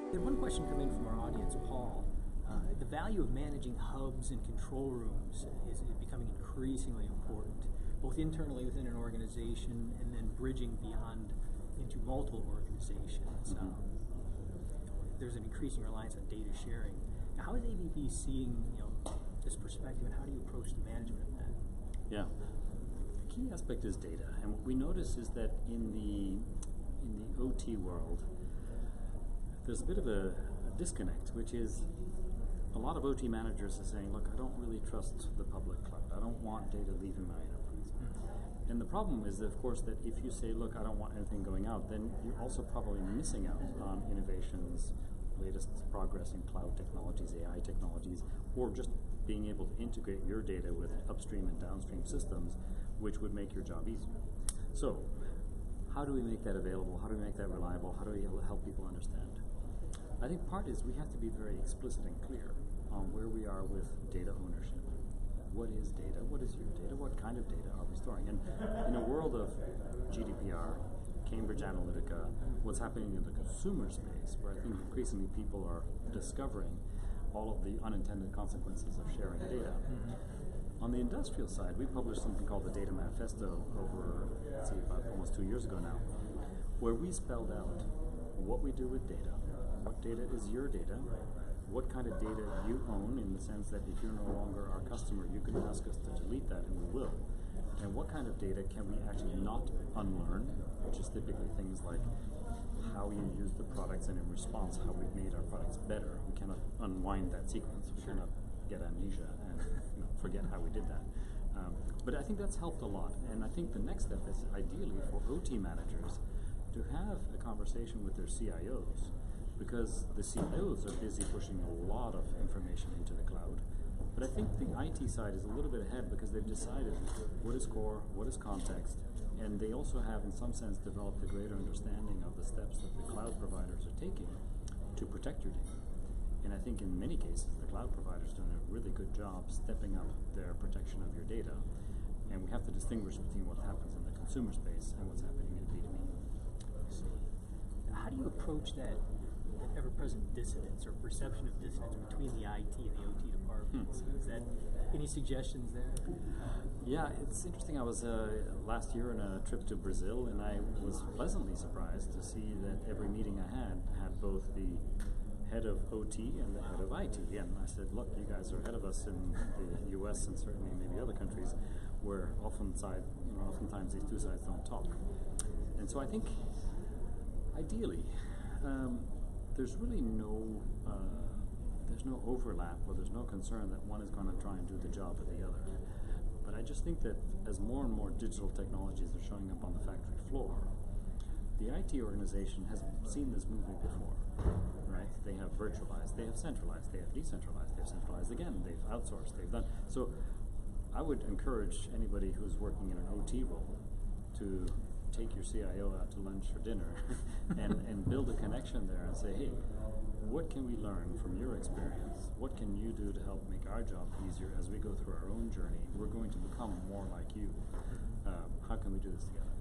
We had one question come in from our audience, Paul. The value of managing hubs and control rooms is becoming increasingly important, both internally within an organization and then bridging beyond into multiple organizations. There's an increasing reliance on data sharing. Now, how is ABB seeing this perspective, and how do you approach the management of that? Yeah, the key aspect is data, and what we notice is that in the OT world, there's a bit of a disconnect, which is a lot of OT managers are saying, look, I don't really trust the public cloud. I don't want data leaving my enterprise. And the problem is, of course, that if you say, look, I don't want anything going out, then you're also probably missing out on innovations, latest progress in cloud technologies, AI technologies, or just being able to integrate your data with upstream and downstream systems, which would make your job easier. So, how do we make that available? How do we make that reliable? How do we help people understand? I think part is we have to be very explicit and clear on where we are with data ownership. What is data? What is your data? What kind of data are we storing? And in a world of GDPR, Cambridge Analytica, what's happening in the consumer space, where I think increasingly people are discovering all of the unintended consequences of sharing data. On the industrial side, we published something called the Data Manifesto over, let's see, about almost 2 years ago now, where we spelled out what we do with data, what data is your data, what kind of data you own, in the sense that if you're no longer our customer, you can ask us to delete that, and we will. And what kind of data can we actually not unlearn, which is typically things like how you use the products, and in response, how we've made our products better. We cannot unwind that sequence. We cannot get amnesia and forget how we did that. But I think that's helped a lot. And I think the next step is ideally for OT managers to have a conversation with their CIOs, because the CIOs are busy pushing a lot of information into the cloud. But I think the IT side is a little bit ahead, because they've decided what is core, what is context, and they also have, in some sense, developed a greater understanding of the steps that the cloud providers are taking to protect your data. And I think in many cases, the cloud providers are doing a really good job stepping up their protection of your data. And we have to distinguish between what happens in the consumer space and what's happening in B2B. How do you approach that ever-present dissonance or perception of dissonance between the IT and the OT departments? Is that any suggestions there? Yeah, it's interesting. I was last year on a trip to Brazil, and I was pleasantly surprised to see that every meeting I had both the head of OT and the head of IT. And I said, look, you guys are ahead of us in the US and certainly maybe other countries where oftentimes these two sides don't talk. And so I think, ideally, there's really no overlap, or there's no concern that one is going to try and do the job of the other. But I just think that as more and more digital technologies are showing up on the factory floor, the IT organization has seen this movie before, right? They have virtualized, they have centralized, they have decentralized, they have centralized again, they've outsourced, they've done. So I would encourage anybody who's working in an OT role to take your CIO out to lunch or dinner and build a connection there and say, hey, what can we learn from your experience? What can you do to help make our job easier as we go through our own journey? We're going to become more like you. How can we do this together?